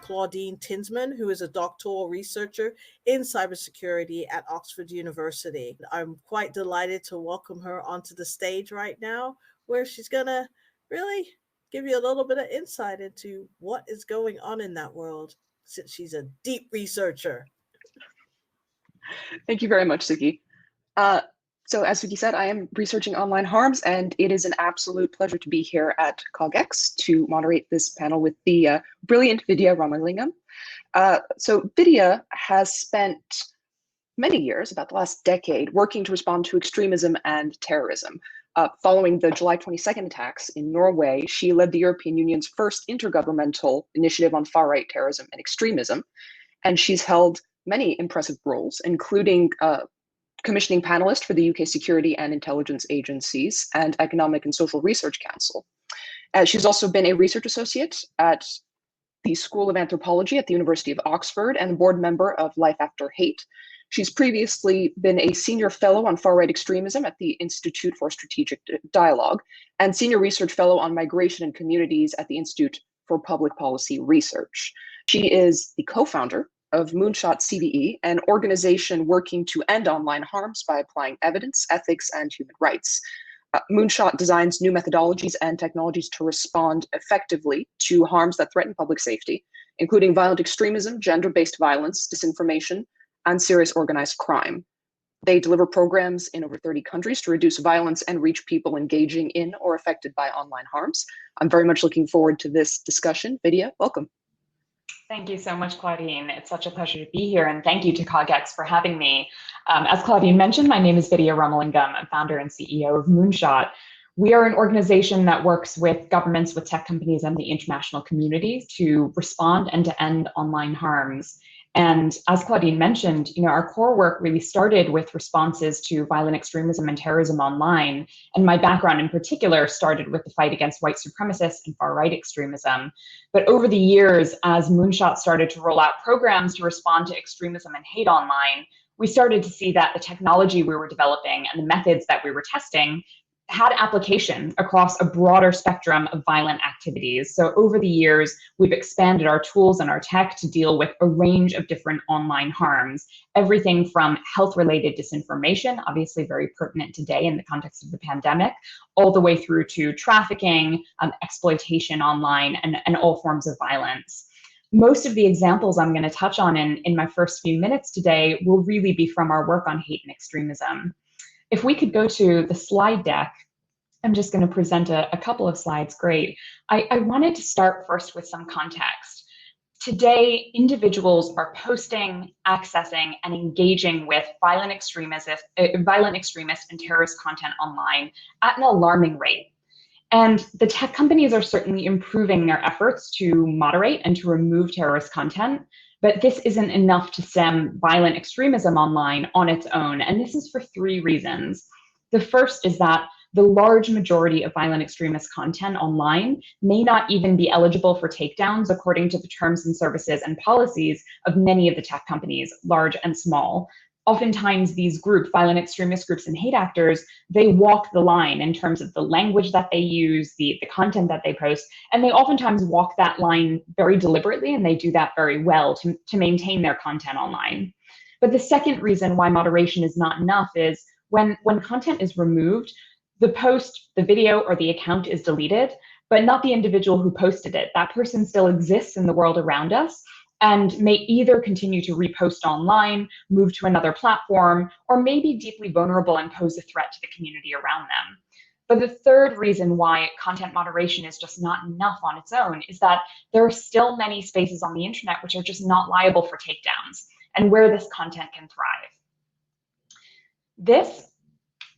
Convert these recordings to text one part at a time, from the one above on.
Claudine Tinsman, who is a doctoral researcher in cybersecurity at Oxford University. I'm quite delighted to welcome her onto the stage right now, where she's going to really give you a little bit of insight into what is going on in that world, since she's a deep researcher. Thank you very much, Suki. So as Suki said, I am researching online harms, and it is an absolute pleasure to be here at CogX to moderate this panel with the brilliant Vidhya Ramalingam. So Vidhya has spent many years, about the last decade, working to respond to extremism and terrorism. Following the July 22nd attacks in Norway, she led the European Union's first intergovernmental initiative on far-right terrorism and extremism, and she's held many impressive roles, including commissioning panelist for the UK Security and Intelligence Agencies and Economic and Social Research Council. She's also been a research associate at the School of Anthropology at the University of Oxford and board member of Life After Hate. She's previously been a senior fellow on far-right extremism at the Institute for Strategic Dialogue and senior research fellow on migration and communities at the Institute for Public Policy Research. She is the co-founder of Moonshot CVE, an organization working to end online harms by applying evidence, ethics, and human rights. Moonshot designs new methodologies and technologies to respond effectively to harms that threaten public safety, including violent extremism, gender-based violence, disinformation, and serious organized crime. They deliver programs in over 30 countries to reduce violence and reach people engaging in or affected by online harms. I'm very much looking forward to this discussion. Vidhya, welcome. Thank you so much, Claudine. It's such a pleasure to be here, and thank you to CogX for having me. As Claudine mentioned, my name is Vidhya Ramalingam. I'm founder and CEO of Moonshot. We are an organization that works with governments, with tech companies, and the international community to respond and to end online harms. And as Claudine mentioned, our core work really started with responses to violent extremism and terrorism online. And my background in particular started with the fight against white supremacists and far-right extremism. But over the years, as Moonshot started to roll out programs to respond to extremism and hate online, we started to see that the technology we were developing and the methods that we were testing had application across a broader spectrum of violent activities. So over the years, we've expanded our tools and our tech to deal with a range of different online harms, everything from health-related disinformation, obviously very pertinent today in the context of the pandemic, all the way through to trafficking, exploitation online, and all forms of violence. Most of the examples I'm going to touch on in my first few minutes today will really be from our work on hate and extremism. If we could go to the slide deck, I'm just going to present a couple of slides. Great. I wanted to start first with some context. Today, individuals are posting, accessing, and engaging with violent extremists and terrorist content online at an alarming rate. And the tech companies are certainly improving their efforts to moderate and to remove terrorist content. But this isn't enough to stem violent extremism online on its own, and this is for three reasons. The first is that the large majority of violent extremist content online may not even be eligible for takedowns according to the terms and services and policies of many of the tech companies, large and small. Oftentimes these groups, violent extremist groups and hate actors, they walk the line in terms of the language that they use, the content that they post, and they oftentimes walk that line very deliberately, and they do that very well to maintain their content online. But the second reason why moderation is not enough is when content is removed, the post, the video, or the account is deleted, but not the individual who posted it. That person still exists in the world around us, and may either continue to repost online, move to another platform, or may be deeply vulnerable and pose a threat to the community around them. But the third reason why content moderation is just not enough on its own is that there are still many spaces on the internet which are just not liable for takedowns, and where this content can thrive. This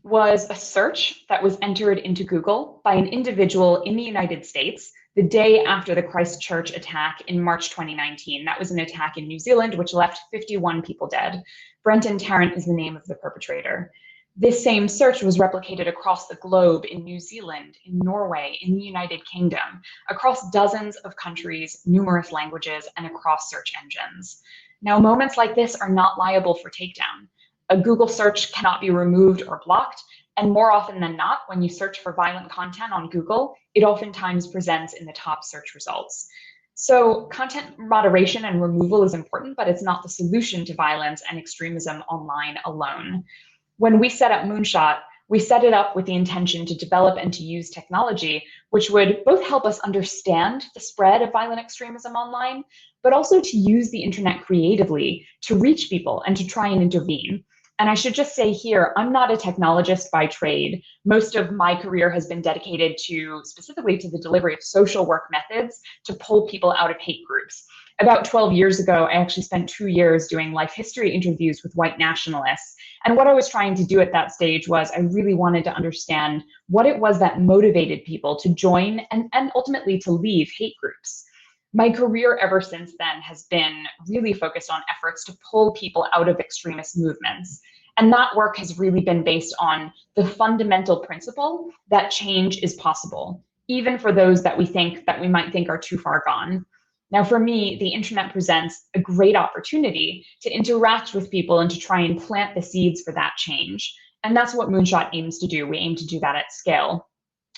was a search that was entered into Google by an individual in the United States the day after the Christchurch attack in March 2019. That was an attack in New Zealand, which left 51 people dead. Brenton Tarrant is the name of the perpetrator. This same search was replicated across the globe in New Zealand, in Norway, in the United Kingdom, across dozens of countries, numerous languages, and across search engines. Now, moments like this are not liable for takedown. A Google search cannot be removed or blocked, and more often than not, when you search for violent content on Google, it oftentimes presents in the top search results. So content moderation and removal is important, but it's not the solution to violence and extremism online alone. When we set up Moonshot, we set it up with the intention to develop and to use technology, which would both help us understand the spread of violent extremism online, but also to use the internet creatively to reach people and to try and intervene. And I should just say here, I'm not a technologist by trade. Most of my career has been dedicated to specifically to the delivery of social work methods to pull people out of hate groups. About 12 years ago, I actually spent 2 years doing life history interviews with white nationalists. And what I was trying to do at that stage was I really wanted to understand what it was that motivated people to join and ultimately to leave hate groups. My career ever since then has been really focused on efforts to pull people out of extremist movements. And that work has really been based on the fundamental principle that change is possible, even for those that we might think are too far gone. Now, for me, the internet presents a great opportunity to interact with people and to try and plant the seeds for that change. And that's what Moonshot aims to do. We aim to do that at scale.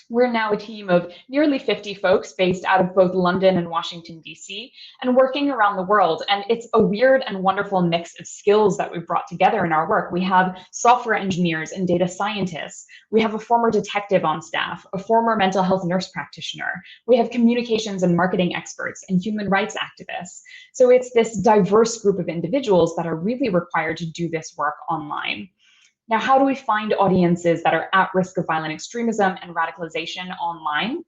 We're now a team of nearly 50 folks based out of both London and Washington, D.C., and working around the world. And it's a weird and wonderful mix of skills that we've brought together in our work. We have software engineers and data scientists. We have a former detective on staff, a former mental health nurse practitioner. We have communications and marketing experts and human rights activists. So it's this diverse group of individuals that are really required to do this work online. Now, how do we find audiences that are at risk of violent extremism and radicalization online?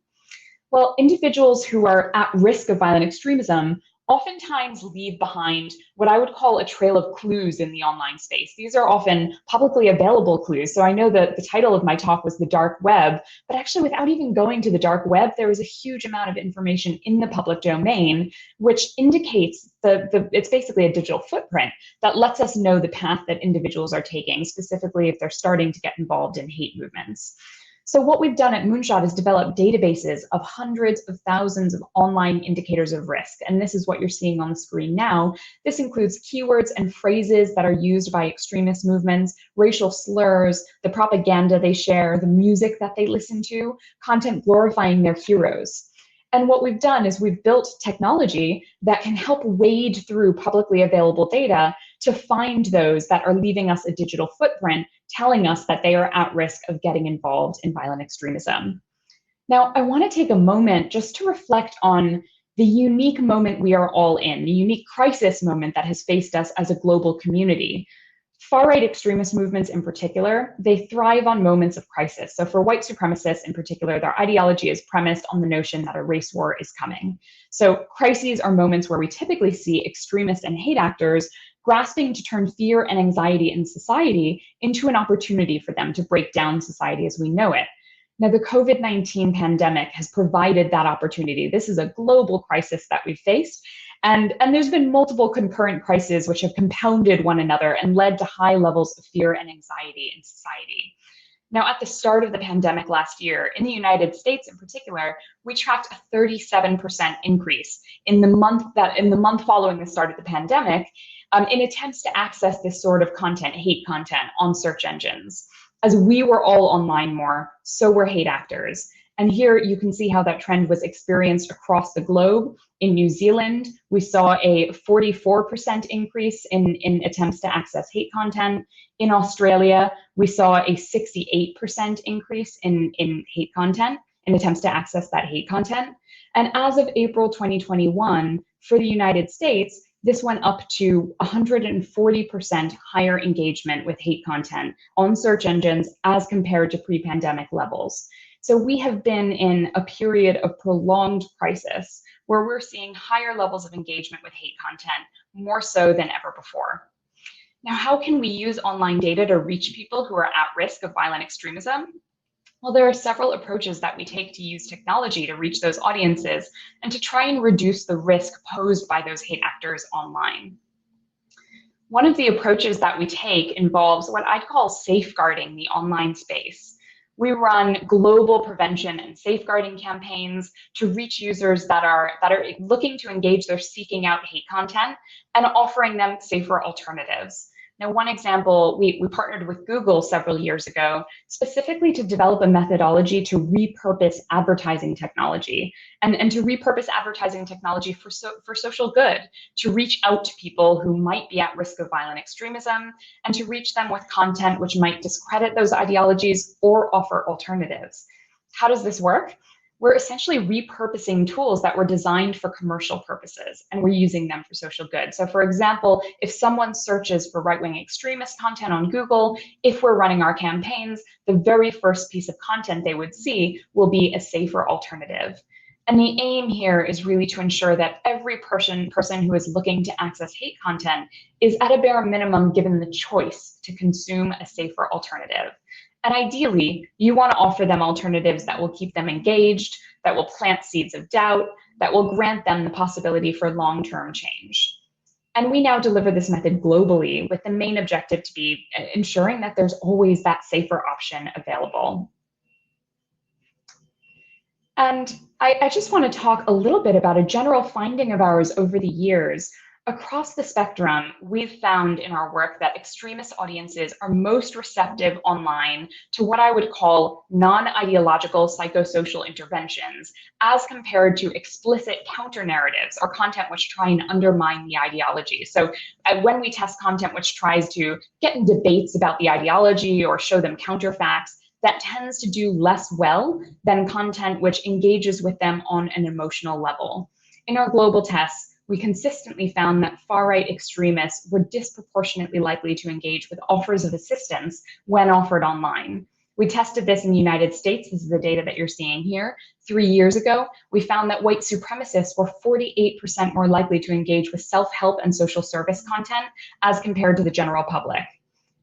Well, individuals who are at risk of violent extremism oftentimes leave behind what I would call a trail of clues in the online space. These are often publicly available clues. So I know that the title of my talk was the dark web, but actually without even going to the dark web, there is a huge amount of information in the public domain, which indicates it's basically a digital footprint that lets us know the path that individuals are taking, specifically if they're starting to get involved in hate movements. So what we've done at Moonshot is develop databases of hundreds of thousands of online indicators of risk. And this is what you're seeing on the screen now. This includes keywords and phrases that are used by extremist movements, racial slurs, the propaganda they share, the music that they listen to, content glorifying their heroes. And what we've done is we've built technology that can help wade through publicly available data to find those that are leaving us a digital footprint, telling us that they are at risk of getting involved in violent extremism. Now, I want to take a moment just to reflect on the unique moment we are all in, the unique crisis moment that has faced us as a global community. Far-right extremist movements in particular, they thrive on moments of crisis. So for white supremacists in particular, their ideology is premised on the notion that a race war is coming. So crises are moments where we typically see extremist and hate actors grasping to turn fear and anxiety in society into an opportunity for them to break down society as we know it. Now, the COVID-19 pandemic has provided that opportunity. This is a global crisis that we've faced. And there's been multiple concurrent crises which have compounded one another and led to high levels of fear and anxiety in society. Now, at the start of the pandemic last year, in the United States in particular, we tracked a 37% increase in the month following the start of the pandemic in attempts to access this sort of content, hate content, on search engines. As we were all online more, so were hate actors. And here you can see how that trend was experienced across the globe. In New Zealand, we saw a 44% increase in attempts to access hate content. In Australia, we saw a 68% increase in hate content, in attempts to access that hate content. And as of April 2021, for the United States, this went up to 140% higher engagement with hate content on search engines as compared to pre-pandemic levels. So we have been in a period of prolonged crisis where we're seeing higher levels of engagement with hate content, more so than ever before. Now, how can we use online data to reach people who are at risk of violent extremism? Well, there are several approaches that we take to use technology to reach those audiences and to try and reduce the risk posed by those hate actors online. One of the approaches that we take involves what I'd call safeguarding the online space. We run global prevention and safeguarding campaigns to reach users that are looking to engage, they're seeking out hate content and offering them safer alternatives. Now, one example, we partnered with Google several years ago, specifically to develop a methodology to repurpose advertising technology and to repurpose advertising technology for social good, to reach out to people who might be at risk of violent extremism and to reach them with content which might discredit those ideologies or offer alternatives. How does this work? We're essentially repurposing tools that were designed for commercial purposes, and we're using them for social good. So for example, if someone searches for right-wing extremist content on Google, if we're running our campaigns, the very first piece of content they would see will be a safer alternative. And the aim here is really to ensure that every person who is looking to access hate content is at a bare minimum given the choice to consume a safer alternative. And ideally, you want to offer them alternatives that will keep them engaged, that will plant seeds of doubt, that will grant them the possibility for long-term change. And we now deliver this method globally with the main objective to be ensuring that there's always that safer option available. And I just want to talk a little bit about a general finding of ours over the years. Across the spectrum, we've found in our work that extremist audiences are most receptive online to what I would call non-ideological psychosocial interventions, as compared to explicit counter-narratives or content which try and undermine the ideology. So when we test content which tries to get in debates about the ideology or show them counterfacts, that tends to do less well than content which engages with them on an emotional level. In our global tests, we consistently found that far-right extremists were disproportionately likely to engage with offers of assistance when offered online. We tested this in the United States. This is the data that you're seeing here. 3 years ago, we found that white supremacists were 48% more likely to engage with self-help and social service content as compared to the general public.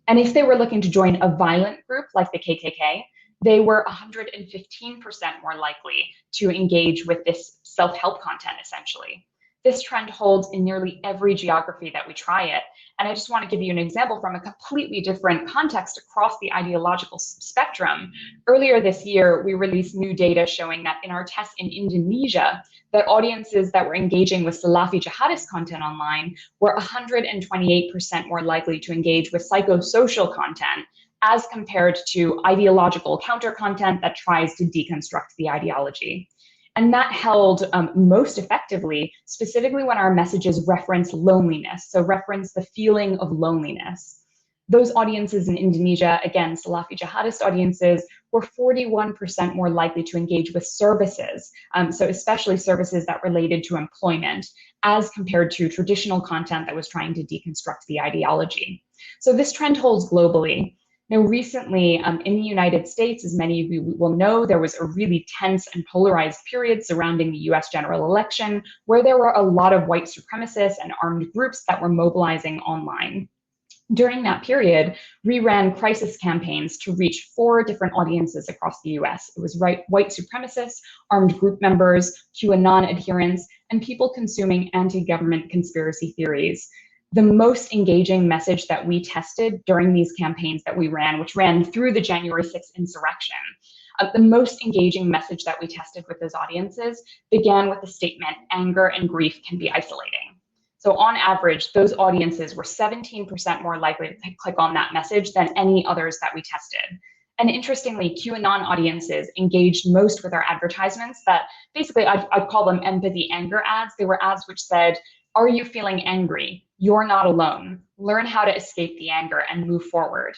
And if they were looking to join a violent group like the KKK, they were 115% more likely to engage with this self-help content, essentially. This trend holds in nearly every geography that we try it. And I just want to give you an example from a completely different context across the ideological spectrum. Earlier this year, we released new data showing that in our tests in Indonesia, that audiences that were engaging with Salafi jihadist content online were 128% more likely to engage with psychosocial content as compared to ideological counter content that tries to deconstruct the ideology. And that held most effectively, specifically when our messages reference loneliness, so reference the feeling of loneliness. Those audiences in Indonesia, again, Salafi jihadist audiences, were 41% more likely to engage with services, so especially services that related to employment, as compared to traditional content that was trying to deconstruct the ideology. So this trend holds globally. Now, recently in the United States, as many of you will know, there was a really tense and polarized period surrounding the US general election, where there were a lot of white supremacists and armed groups that were mobilizing online. During that period, we ran crisis campaigns to reach 4 different audiences across the US. It was white supremacists, armed group members, QAnon adherents, and people consuming anti-government conspiracy theories. The most engaging message that we tested during these campaigns that we ran, which ran through the January 6th insurrection, the most engaging message that we tested with those audiences began with the statement, "Anger and grief can be isolating." So on average, those audiences were 17% more likely to click on that message than any others that we tested. And interestingly, QAnon audiences engaged most with our advertisements that basically I'd call them empathy anger ads. They were ads which said, "Are you feeling angry? You're not alone. Learn how to escape the anger and move forward."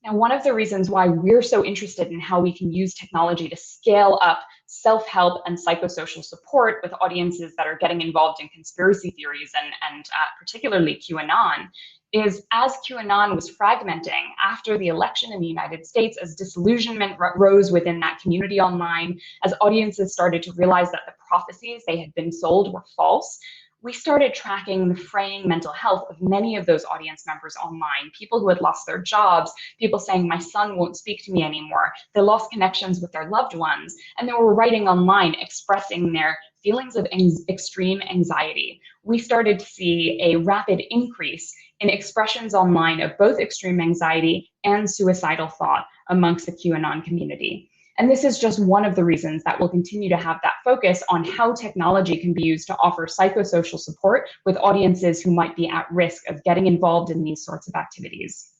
Now, one of the reasons why we're so interested in how we can use technology to scale up self-help and psychosocial support with audiences that are getting involved in conspiracy theories and particularly QAnon is as QAnon was fragmenting after the election in the United States, as disillusionment rose within that community online, as audiences started to realize that the prophecies they had been sold were false, we started tracking the fraying mental health of many of those audience members online, people who had lost their jobs, people saying, "My son won't speak to me anymore." They lost connections with their loved ones, and they were writing online expressing their feelings of extreme anxiety. We started to see a rapid increase in expressions online of both extreme anxiety and suicidal thought amongst the QAnon community. And this is just one of the reasons that we'll continue to have that focus on how technology can be used to offer psychosocial support with audiences who might be at risk of getting involved in these sorts of activities.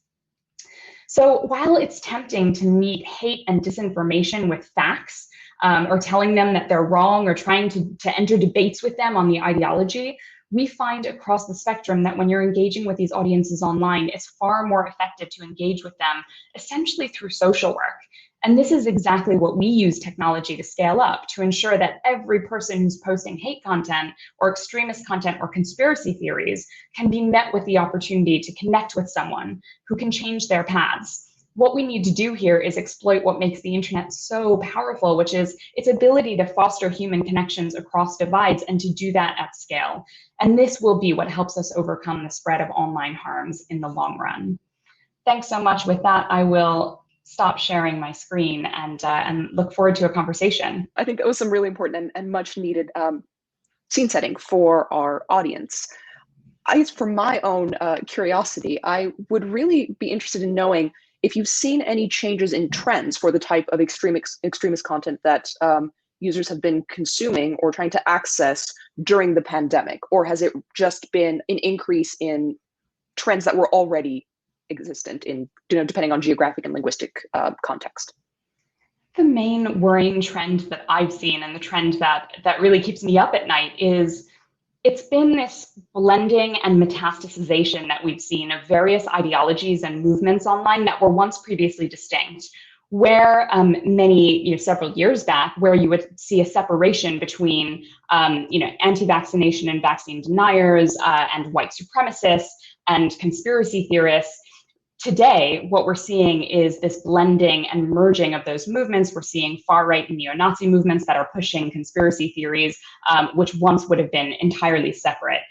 So while it's tempting to meet hate and disinformation with facts, or telling them that they're wrong, or trying to enter debates with them on the ideology, we find across the spectrum that when you're engaging with these audiences online, it's far more effective to engage with them essentially through social work. And this is exactly what we use technology to scale up, to ensure that every person who's posting hate content or extremist content or conspiracy theories can be met with the opportunity to connect with someone who can change their paths. What we need to do here is exploit what makes the internet so powerful, which is its ability to foster human connections across divides and to do that at scale. And this will be what helps us overcome the spread of online harms in the long run. Thanks so much. With that, I will stop sharing my screen and look forward to a conversation. I think that was some really important and much needed scene setting for our audience. I guess for my own curiosity, I would really be interested in knowing if you've seen any changes in trends for the type of extremist content that users have been consuming or trying to access during the pandemic, or has it just been an increase in trends that were already existent in, depending on geographic and linguistic context? The main worrying trend that I've seen, and the trend that really keeps me up at night, is it's been this blending and metastasization that we've seen of various ideologies and movements online that were once previously distinct, where several years back, where you would see a separation between anti-vaccination and vaccine deniers and white supremacists and conspiracy theorists. Today, what we're seeing is this blending and merging of those movements. We're seeing far-right and neo-Nazi movements that are pushing conspiracy theories, which once would have been entirely separate.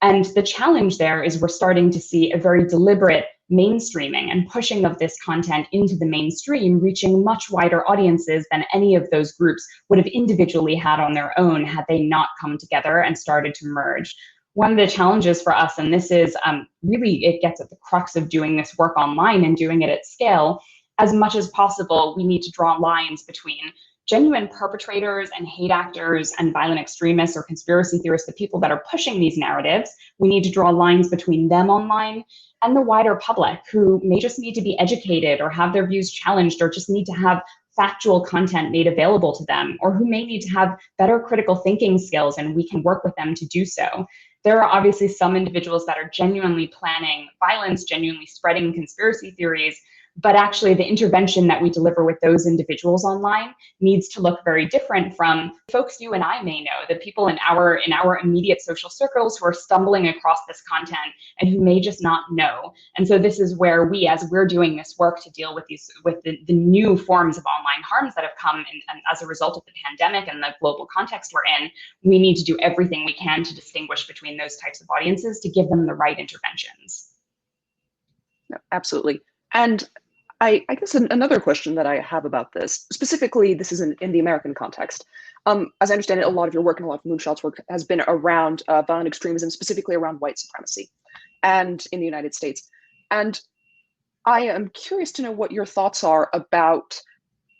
And the challenge there is we're starting to see a very deliberate mainstreaming and pushing of this content into the mainstream, reaching much wider audiences than any of those groups would have individually had on their own had they not come together and started to merge. One of the challenges for us, and this is really, it gets at the crux of doing this work online and doing it at scale, as much as possible, we need to draw lines between genuine perpetrators and hate actors and violent extremists or conspiracy theorists, the people that are pushing these narratives. We need to draw lines between them online and the wider public, who may just need to be educated or have their views challenged, or just need to have factual content made available to them, or who may need to have better critical thinking skills, and we can work with them to do so. There are obviously some individuals that are genuinely planning violence, genuinely spreading conspiracy theories, but actually the intervention that we deliver with those individuals online needs to look very different from folks you and I may know, the people in our immediate social circles who are stumbling across this content and who may just not know. And so this is where we, as we're doing this work to deal with the new forms of online harms that have come and as a result of the pandemic and the global context we're in, we need to do everything we can to distinguish between those types of audiences to give them the right interventions. No, absolutely. And I guess another question that I have about this, specifically, this is in the American context. As I understand it, a lot of your work and a lot of Moonshot's work has been around violent extremism, specifically around white supremacy, and in the United States. And I am curious to know what your thoughts are about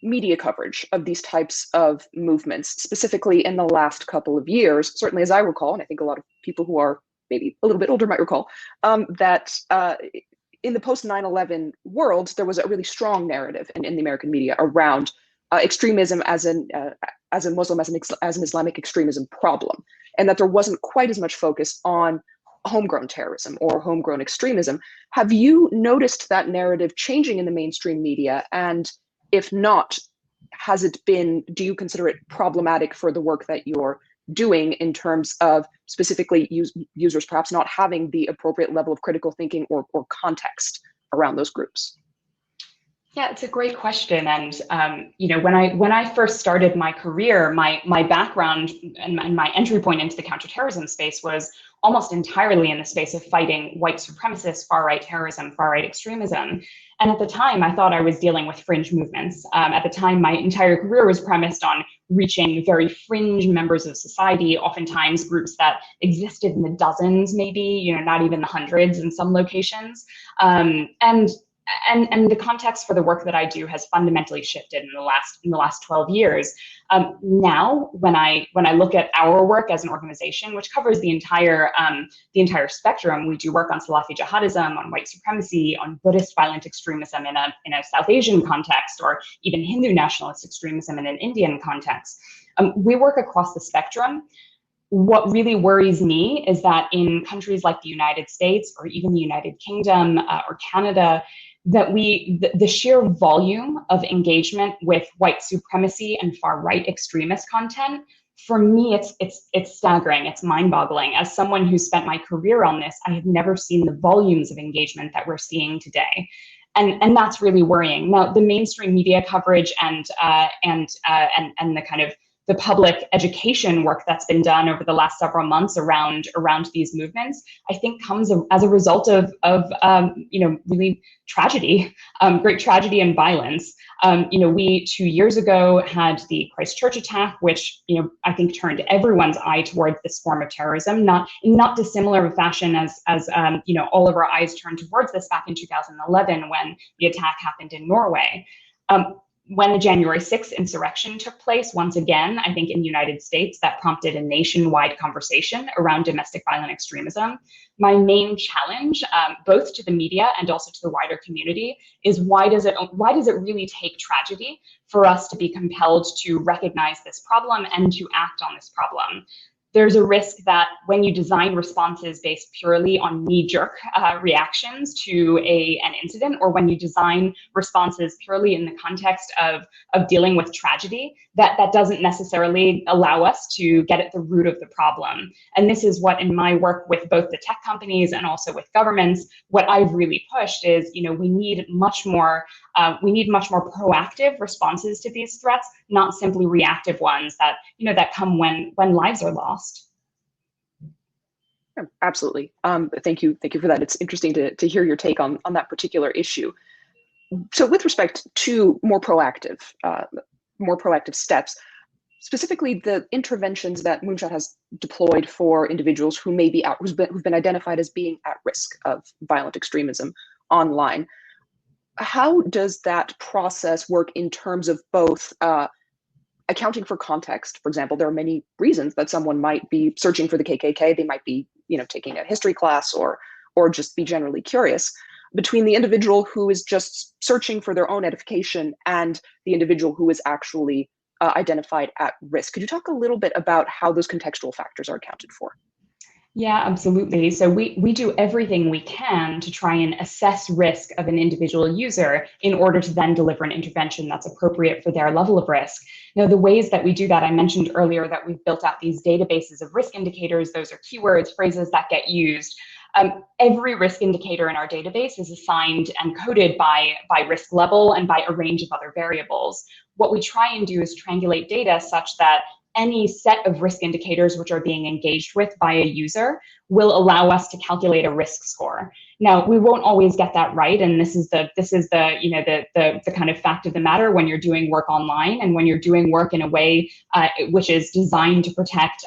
media coverage of these types of movements, specifically in the last couple of years. Certainly, as I recall, and I think a lot of people who are maybe a little bit older might recall, that in the post 9/11 world, there was a really strong narrative in the American media around extremism as a Muslim, as an Islamic extremism problem, and that there wasn't quite as much focus on homegrown terrorism or homegrown extremism. Have you noticed that narrative changing in the mainstream media? And if not, do you consider it problematic for the work that you're doing in terms of specifically users perhaps not having the appropriate level of critical thinking or context around those groups? Yeah, it's a great question. And when I first started my career, my background and my entry point into the counterterrorism space was almost entirely in the space of fighting white supremacists, far-right terrorism, far-right extremism. And at the time, I thought I was dealing with fringe movements. At the time, my entire career was premised on reaching very fringe members of society, oftentimes groups that existed in the dozens, maybe, not even the hundreds in some locations. And and the context for the work that I do has fundamentally shifted in the last 12 years. Now, when I look at our work as an organization, which covers the entire spectrum, we do work on Salafi jihadism, on white supremacy, on Buddhist violent extremism in a South Asian context, or even Hindu nationalist extremism in an Indian context. We work across the spectrum. What really worries me is that in countries like the United States or even the United Kingdom or Canada, that the sheer volume of engagement with white supremacy and far-right extremist content, for me, it's staggering, it's mind-boggling. As someone who spent my career on this, I have never seen the volumes of engagement that we're seeing today. And that's really worrying. Now, the mainstream media coverage and the kind of the public education work that's been done over the last several months around these movements, I think comes as a result of really tragedy, great tragedy and violence. We 2 years ago had the Christchurch attack, which I think turned everyone's eye towards this form of terrorism, not dissimilar of a fashion as all of our eyes turned towards this back in 2011 when the attack happened in Norway. When the January 6th insurrection took place, once again, I think in the United States, that prompted a nationwide conversation around domestic violent extremism. My main challenge, both to the media and also to the wider community, is why does it really take tragedy for us to be compelled to recognize this problem and to act on this problem? There's a risk that when you design responses based purely on knee-jerk reactions to an incident, or when you design responses purely in the context of dealing with tragedy, that doesn't necessarily allow us to get at the root of the problem. And this is what, in my work with both the tech companies and also with governments, what I've really pushed is, we need much more proactive responses to these threats, not simply reactive ones that come when lives are lost. Yeah, absolutely. Thank you for that. It's interesting to hear your take on that particular issue. So with respect to more proactive steps, specifically the interventions that Moonshot has deployed for individuals who may be who've been identified as being at risk of violent extremism online. How does that process work in terms of both accounting for context? For example, there are many reasons that someone might be searching for the KKK. They might be, taking a history class or just be generally curious, between the individual who is just searching for their own edification and the individual who is actually identified at risk. Could you talk a little bit about how those contextual factors are accounted for? Yeah, absolutely. So we do everything we can to try and assess risk of an individual user in order to then deliver an intervention that's appropriate for their level of risk. Now, the ways that we do that, I mentioned earlier that we've built out these databases of risk indicators. Those are keywords, phrases that get used. Every risk indicator in our database is assigned and coded by risk level and by a range of other variables. What we try and do is triangulate data such that any set of risk indicators which are being engaged with by a user will allow us to calculate a risk score. Now, we won't always get that right, and this is the kind of fact of the matter when you're doing work online and when you're doing work in a way which is designed to protect,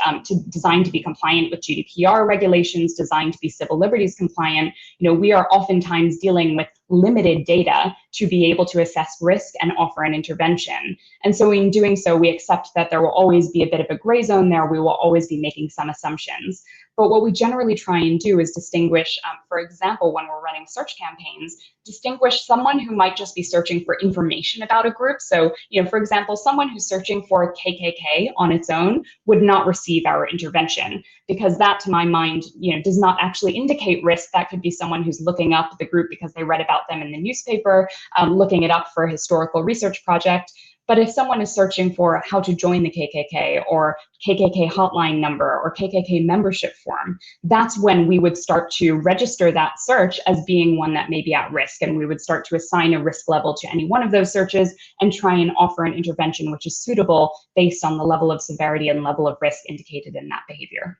designed to be compliant with GDPR regulations, designed to be civil liberties compliant. We are oftentimes dealing with limited data to be able to assess risk and offer an intervention. And so in doing so, we accept that there will always be a bit of a gray zone there. We will always be making some assumptions. But what we generally try and do is distinguish, for example, when we're running search campaigns, distinguish someone who might just be searching for information about a group. So, for example, someone who's searching for KKK on its own would not receive our intervention, because that, to my mind, does not actually indicate risk. That could be someone who's looking up the group because they read about them in the newspaper, looking it up for a historical research project. But if someone is searching for how to join the KKK or KKK hotline number or KKK membership form, that's when we would start to register that search as being one that may be at risk. And we would start to assign a risk level to any one of those searches and try and offer an intervention which is suitable based on the level of severity and level of risk indicated in that behavior.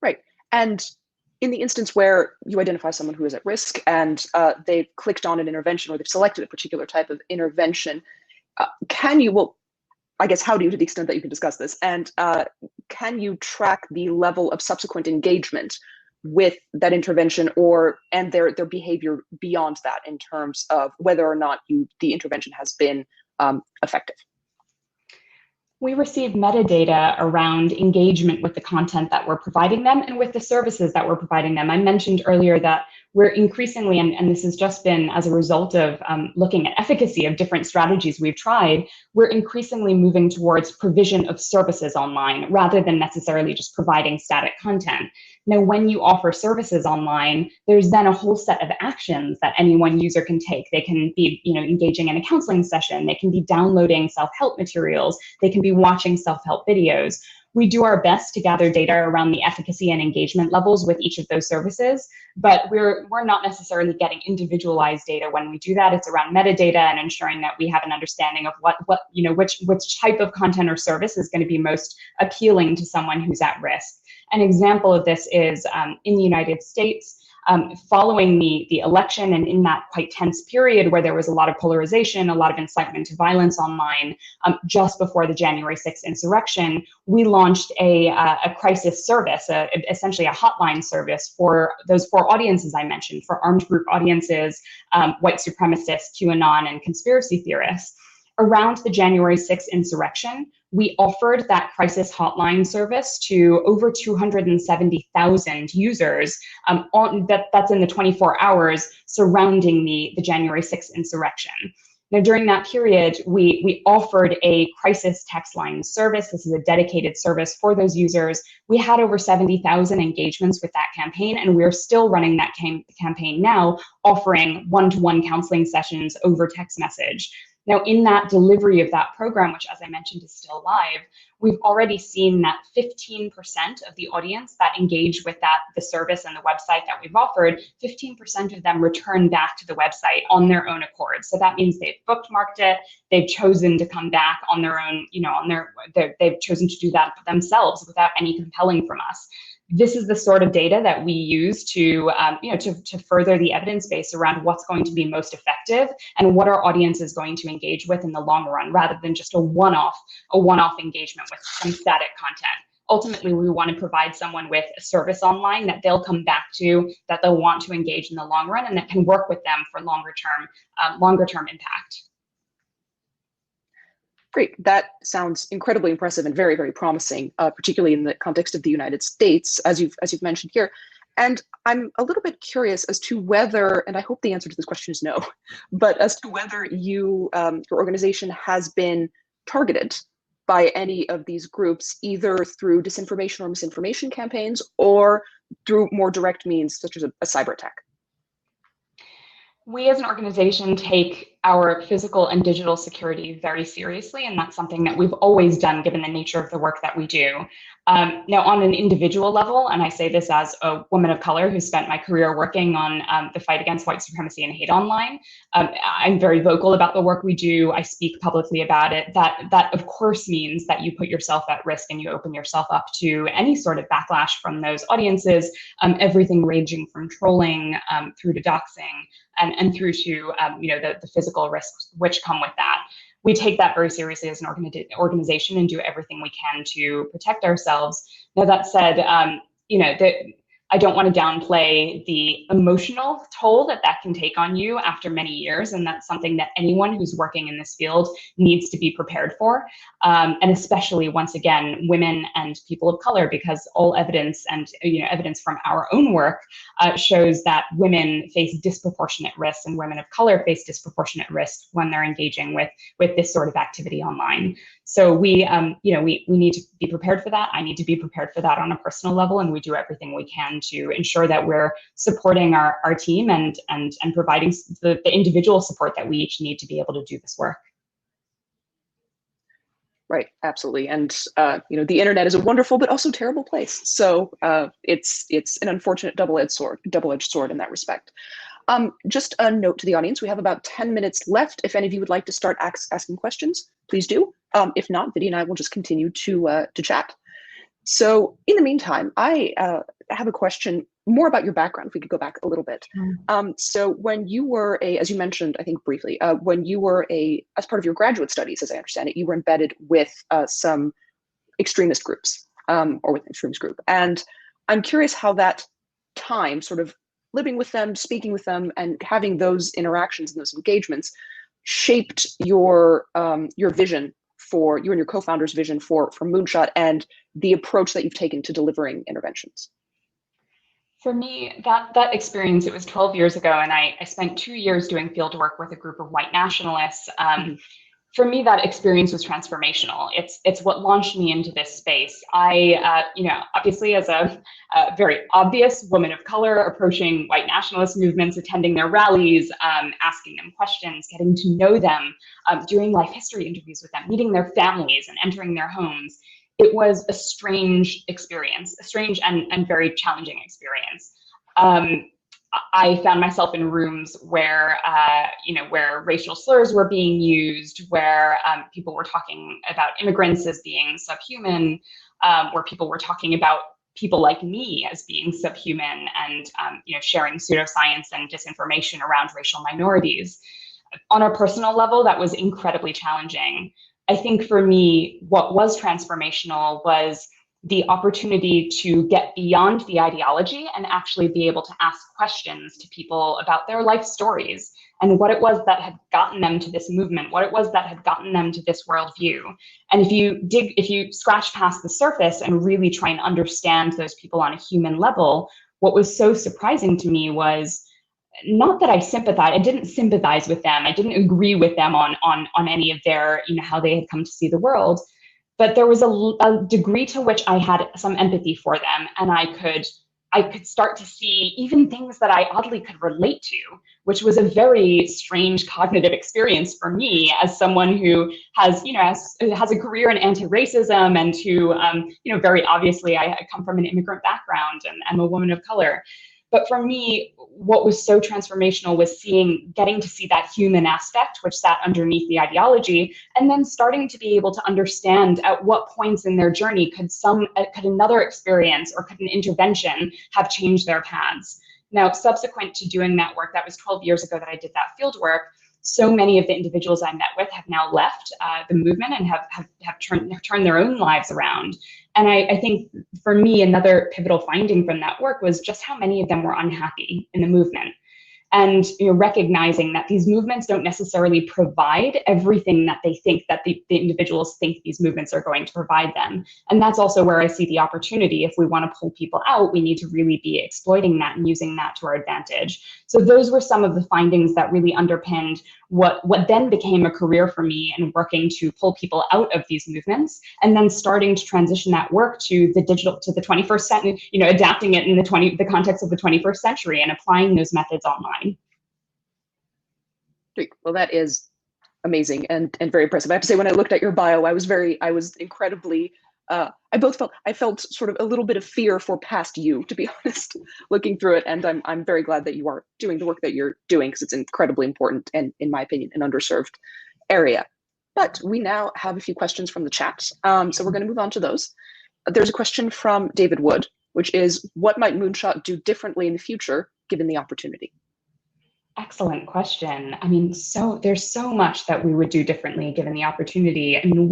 Right. And in the instance where you identify someone who is at risk and they've clicked on an intervention or they've selected a particular type of intervention, how do you, to the extent that you can discuss this, and can you track the level of subsequent engagement with that intervention and their behavior beyond that in terms of whether or not the intervention has been effective? We receive metadata around engagement with the content that we're providing them and with the services that we're providing them. I mentioned earlier that we're increasingly, and this has just been as a result of looking at efficacy of different strategies we've tried, we're increasingly moving towards provision of services online rather than necessarily just providing static content. Now, when you offer services online, there's then a whole set of actions that any one user can take. They can be, engaging in a counseling session. They can be downloading self-help materials. They can be watching self-help videos. We do our best to gather data around the efficacy and engagement levels with each of those services, but we're not necessarily getting individualized data when we do that. It's around metadata and ensuring that we have an understanding of which type of content or service is going to be most appealing to someone who's at risk. An example of this is in the United States, following the election and in that quite tense period where there was a lot of polarization, a lot of incitement to violence online, just before the January 6th insurrection, we launched a crisis service, essentially a hotline service for those four audiences I mentioned, for armed group audiences, white supremacists, QAnon, and conspiracy theorists. Around the January 6th insurrection, we offered that crisis hotline service to over 270,000 users that's in the 24 hours surrounding the January 6th insurrection. Now, during that period, we offered a crisis text line service. This is a dedicated service for those users. We had over 70,000 engagements with that campaign, and we're still running that campaign now, offering one-to-one counseling sessions over text message. Now, in that delivery of that program, which, as I mentioned, is still live, we've already seen that 15% of the audience that engage with the service and the website that we've offered, 15% of them return back to the website on their own accord. So that means they've bookmarked it, they've chosen to come back on their own, they've chosen to do that themselves without any compelling from us. This is the sort of data that we use to further the evidence base around what's going to be most effective and what our audience is going to engage with in the long run, rather than just a one-off engagement with some static content. Ultimately, we want to provide someone with a service online that they'll come back to, that they'll want to engage in the long run, and that can work with them for longer term impact. Great. That sounds incredibly impressive and very, very promising, particularly in the context of the United States, as you've mentioned here. And I'm a little bit curious as to whether, and I hope the answer to this question is no, but as to whether your organization has been targeted by any of these groups, either through disinformation or misinformation campaigns, or through more direct means, such as a cyber attack. We as an organization take our physical and digital security very seriously, and that's something that we've always done given the nature of the work that we do. Now, on an individual level, and I say this as a woman of color who spent my career working on the fight against white supremacy and hate online, I'm very vocal about the work we do. I speak publicly about it. That of course means that you put yourself at risk and you open yourself up to any sort of backlash from those audiences, everything ranging from trolling through to doxing and through to the physical risks which come with that. We take that very seriously as an organization and do everything we can to protect ourselves. Now, that said, I don't want to downplay the emotional toll that can take on you after many years, and that's something that anyone who's working in this field needs to be prepared for, and especially, once again, women and people of color, because all evidence and evidence from our own work shows that women face disproportionate risks, and women of color face disproportionate risks when they're engaging with this sort of activity online. So we need to be prepared for that. I need to be prepared for that on a personal level, and we do everything we can to ensure that we're supporting our team and providing the individual support that we each need to be able to do this work. Right, absolutely. And the internet is a wonderful but also terrible place. So it's an unfortunate double-edged sword in that respect. Just a note to the audience, we have about 10 minutes left. If any of you would like to start asking questions, please do. If not, Vidhya and I will just continue to chat. So in the meantime, I have a question more about your background, if we could go back a little bit. So when you were as you mentioned, I think briefly, when you were as part of your graduate studies, as I understand it, you were embedded with some extremist groups, or with an extremist group. And I'm curious how that time sort of living with them, speaking with them, and having those interactions and those engagements shaped your vision for you and your co-founder's vision for Moonshot and the approach that you've taken to delivering interventions? For me, that experience, it was 12 years ago, and I spent 2 years doing field work with a group of white nationalists. For me, that experience was transformational. It's what launched me into this space. I, obviously as a very obvious woman of color, approaching white nationalist movements, attending their rallies, asking them questions, getting to know them, doing life history interviews with them, meeting their families and entering their homes. It was a strange experience, a strange and very challenging experience. I found myself in rooms where, where racial slurs were being used, where people were talking about immigrants as being subhuman, where people were talking about people like me as being subhuman, and sharing pseudoscience and disinformation around racial minorities. On a personal level, that was incredibly challenging. I think for me, what was transformational was the opportunity to get beyond the ideology and actually be able to ask questions to people about their life stories and what it was that had gotten them to this movement, what it was that had gotten them to this worldview. And if you scratch past the surface and really try and understand those people on a human level, what was so surprising to me was not that I didn't sympathize with them. I didn't agree with them on any of their, how they had come to see the world. But there was a degree to which I had some empathy for them, and I could start to see even things that I oddly could relate to, which was a very strange cognitive experience for me as someone who has a career in anti-racism and who, very obviously I come from an immigrant background and I'm a woman of color. But for me, what was so transformational was getting to see that human aspect, which sat underneath the ideology, and then starting to be able to understand at what points in their journey could another experience or could an intervention have changed their paths. Now, subsequent to doing that work, that was 12 years ago that I did that field work, so many of the individuals I met with have now left the movement and have turned their own lives around. And I think for me, another pivotal finding from that work was just how many of them were unhappy in the movement. And recognizing that these movements don't necessarily provide everything that they think that the individuals think these movements are going to provide them. And that's also where I see the opportunity. If we want to pull people out, we need to really be exploiting that and using that to our advantage. So those were some of the findings that really underpinned what then became a career for me in working to pull people out of these movements, and then starting to transition that work to the 21st century, adapting it in the context of the 21st century and applying those methods online. Great. Well, that is amazing and very impressive. I have to say, when I looked at your bio, I was incredibly, I felt sort of a little bit of fear for past you, to be honest, looking through it. And I'm very glad that you are doing the work that you're doing, because it's incredibly important and, in my opinion, an underserved area. But we now have a few questions from the chat. So we're going to move on to those. There's a question from David Wood, which is, what might Moonshot do differently in the future, given the opportunity? Excellent question. I mean, there's so much that we would do differently given the opportunity. I mean,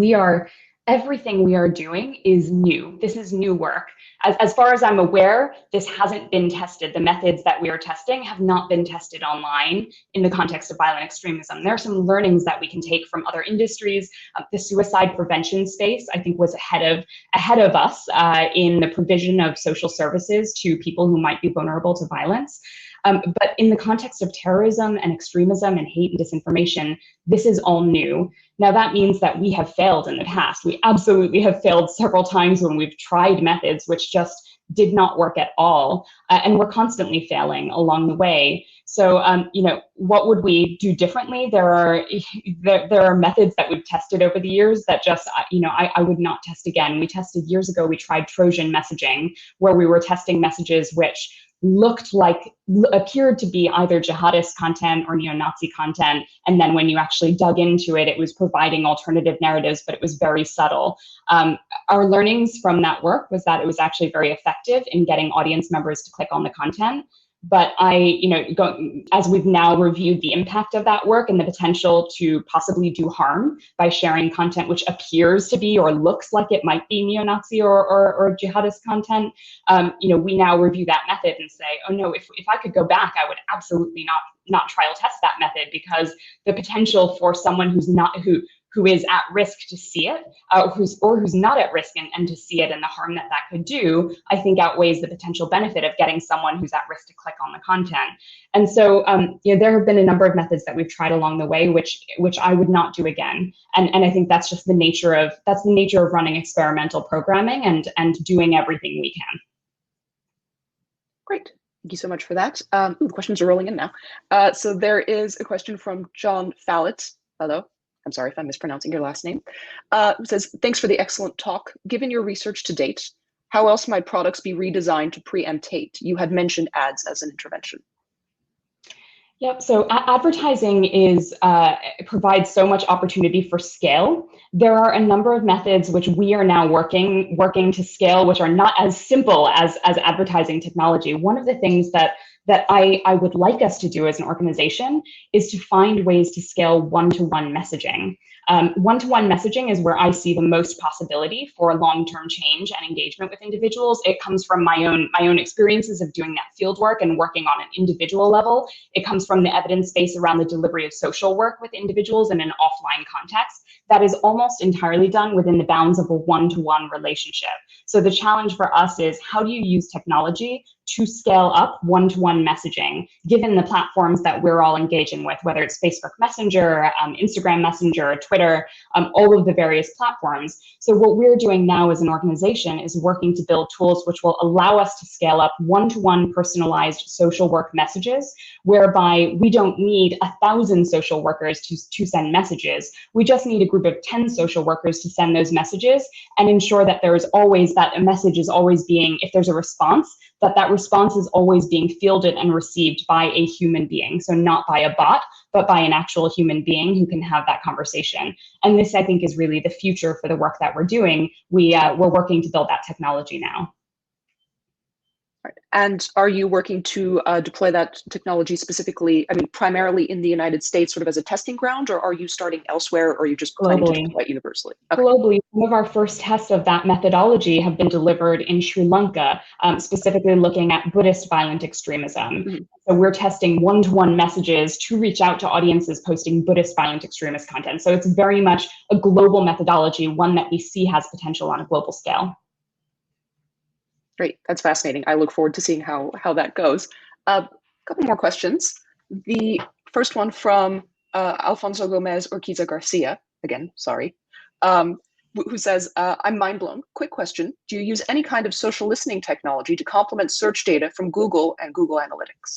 everything we are doing is new. This is new work. As far as I'm aware, this hasn't been tested. The methods that we are testing have not been tested online in the context of violent extremism. There are some learnings that we can take from other industries. The suicide prevention space, I think, was ahead of us in the provision of social services to people who might be vulnerable to violence. But in the context of terrorism and extremism and hate and disinformation, this is all new. Now, that means that we have failed in the past. We absolutely have failed several times when we've tried methods which just did not work at all. And we're constantly failing along the way. So, what would we do differently? There are methods that we've tested over the years that just, I would not test again. We tested years ago, we tried Trojan messaging, where we were testing messages which appeared to be either jihadist content or neo-Nazi content. And then when you actually dug into it, it was providing alternative narratives, but it was very subtle. Our learnings from that work was that it was actually very effective in getting audience members to click on the content. But as we've now reviewed the impact of that work and the potential to possibly do harm by sharing content which appears to be or looks like it might be neo-Nazi or jihadist content, we now review that method and say, oh no, if I could go back, I would absolutely not trial test that method, because the potential for someone who is at risk to see it, who's not at risk and to see it, and the harm that could do, I think outweighs the potential benefit of getting someone who's at risk to click on the content. And so, there have been a number of methods that we've tried along the way, which I would not do again. And I think that's just the nature of running experimental programming and doing everything we can. Great. Thank you so much for that. The questions are rolling in now. So there is a question from John Fallett. Hello. I'm sorry if I'm mispronouncing your last name, who says, thanks for the excellent talk. Given your research to date, how else might products be redesigned to preempt hate? You had mentioned ads as an intervention. Yep. So advertising provides so much opportunity for scale. There are a number of methods which we are now working to scale, which are not as simple as advertising technology. One of the things that I would like us to do as an organization is to find ways to scale one-to-one messaging. One-to-one messaging is where I see the most possibility for long-term change and engagement with individuals. It comes from my own experiences of doing that field work and working on an individual level. It comes from the evidence base around the delivery of social work with individuals in an offline context. That is almost entirely done within the bounds of a one-to-one relationship. So the challenge for us is, how do you use technology to scale up one-to-one messaging, given the platforms that we're all engaging with, whether it's Facebook Messenger, Instagram Messenger, Twitter, all of the various platforms. So what we're doing now as an organization is working to build tools which will allow us to scale up one-to-one personalized social work messages, whereby we don't need 1,000 social workers to send messages. We just need a group of 10 social workers to send those messages, and ensure that there is always, that a message is always being, if there's a response, that response is always being fielded and received by a human being. So not by a bot, but by an actual human being who can have that conversation. And this, I think, is really the future for the work that we're doing. We're working to build that technology now. Right. And are you working to deploy that technology specifically, primarily in the United States, sort of as a testing ground, or are you starting elsewhere, or are you just planning to deploy it universally? Okay. Globally, some of our first tests of that methodology have been delivered in Sri Lanka, specifically looking at Buddhist violent extremism. Mm-hmm. So we're testing one-to-one messages to reach out to audiences posting Buddhist violent extremist content. So it's very much a global methodology, one that we see has potential on a global scale. Great, that's fascinating. I look forward to seeing how that goes. A couple more questions. The first one from Alfonso Gomez Urquiza Garcia, again, sorry, who says, I'm mind blown. Quick question, do you use any kind of social listening technology to complement search data from Google and Google Analytics?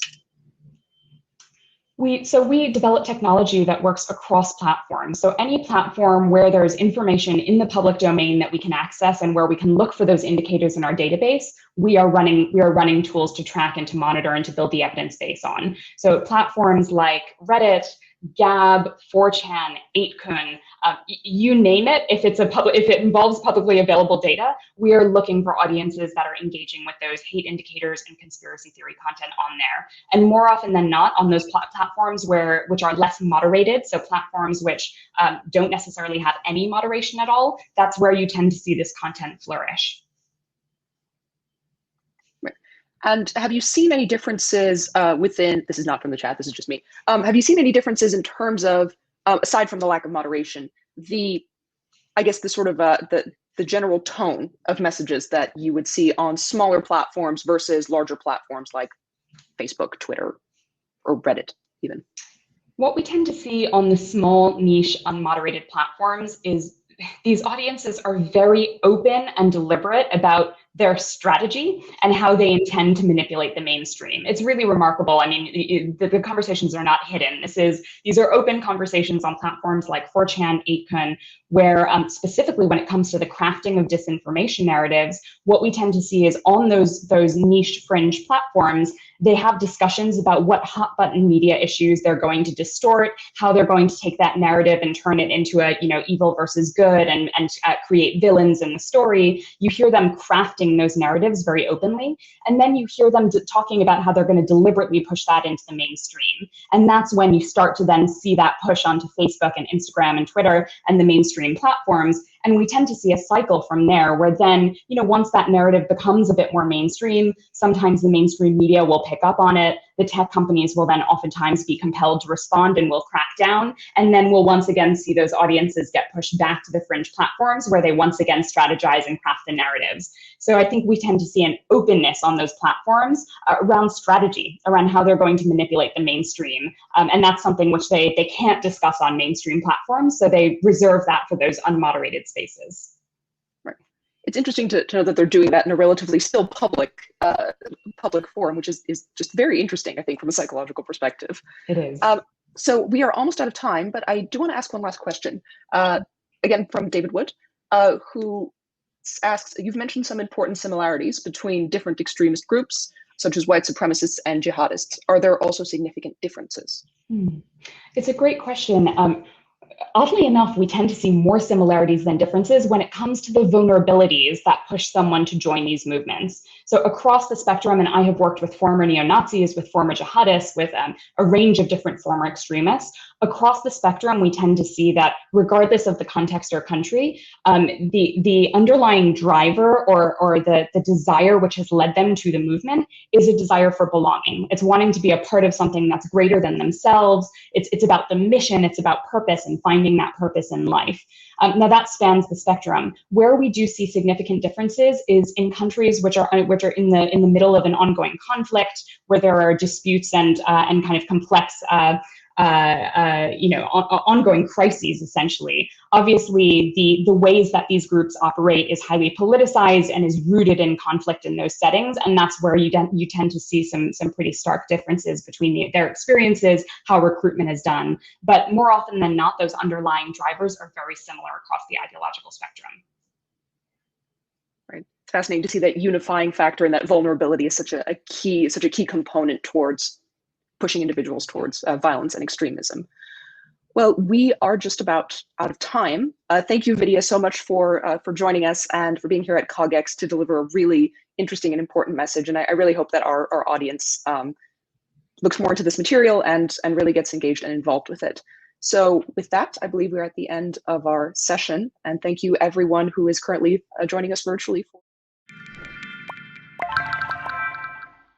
So we develop technology that works across platforms. So any platform where there's information in the public domain that we can access and where we can look for those indicators in our database, we are running tools to track and to monitor and to build the evidence base on. So platforms like Reddit, Gab, 4chan, 8kun, you name it. If it involves publicly available data, we are looking for audiences that are engaging with those hate indicators and conspiracy theory content on there. And more often than not, on those platforms which are less moderated, so platforms which don't necessarily have any moderation at all, that's where you tend to see this content flourish. And have you seen any differences within, this is not from the chat, this is just me. Have you seen any differences in terms of, aside from the lack of moderation, the sort of the general tone of messages that you would see on smaller platforms versus larger platforms like Facebook, Twitter, or Reddit even? What we tend to see on the small, niche, unmoderated platforms is these audiences are very open and deliberate about their strategy and how they intend to manipulate the mainstream. It's really remarkable. I mean, the conversations are not hidden. These are open conversations on platforms like 4chan, 8kun, where specifically when it comes to the crafting of disinformation narratives, what we tend to see is on those niche fringe platforms, they have discussions about what hot button media issues they're going to distort, how they're going to take that narrative and turn it into a evil versus good and create villains in the story. You hear them crafting posting those narratives very openly. And then you hear them talking about how they're going to deliberately push that into the mainstream. And that's when you start to then see that push onto Facebook and Instagram and Twitter and the mainstream platforms. And we tend to see a cycle from there where then, once that narrative becomes a bit more mainstream, sometimes the mainstream media will pick up on it. The tech companies will then oftentimes be compelled to respond and will crack down. And then we'll once again see those audiences get pushed back to the fringe platforms where they once again strategize and craft the narratives. So I think we tend to see an openness on those platforms around strategy, around how they're going to manipulate the mainstream. And that's something which they can't discuss on mainstream platforms. So they reserve that for those unmoderated spaces. Right. It's interesting to know that they're doing that in a relatively still public forum, which is just very interesting, I think, from a psychological perspective. It is. So we are almost out of time, but I do want to ask one last question, again, from David Wood, who asks, you've mentioned some important similarities between different extremist groups, such as white supremacists and jihadists. Are there also significant differences? It's a great question. Oddly enough, we tend to see more similarities than differences when it comes to the vulnerabilities that push someone to join these movements. So across the spectrum, and I have worked with former neo-Nazis, with former jihadists, with a range of different former extremists. Across the spectrum, we tend to see that regardless of the context or country, the underlying driver or the desire which has led them to the movement is a desire for belonging. It's wanting to be a part of something that's greater than themselves. It's about the mission, it's about purpose and finding that purpose in life. Now that spans the spectrum. Where we do see significant differences is in countries which are in the middle of an ongoing conflict, where there are disputes and kind of complex ongoing crises, essentially. Obviously, the ways that these groups operate is highly politicized and is rooted in conflict in those settings, and that's where you tend to see some pretty stark differences between their experiences, how recruitment is done. But more often than not, those underlying drivers are very similar across the ideological spectrum. Right. It's fascinating to see that unifying factor and that vulnerability is such a key component towards pushing individuals towards violence and extremism. Well, we are just about out of time. Thank you, Vidhya, so much for joining us and for being here at CogX to deliver a really interesting and important message. And I really hope that our audience looks more into this material and really gets engaged and involved with it. So with that, I believe we're at the end of our session. And thank you, everyone who is currently joining us virtually.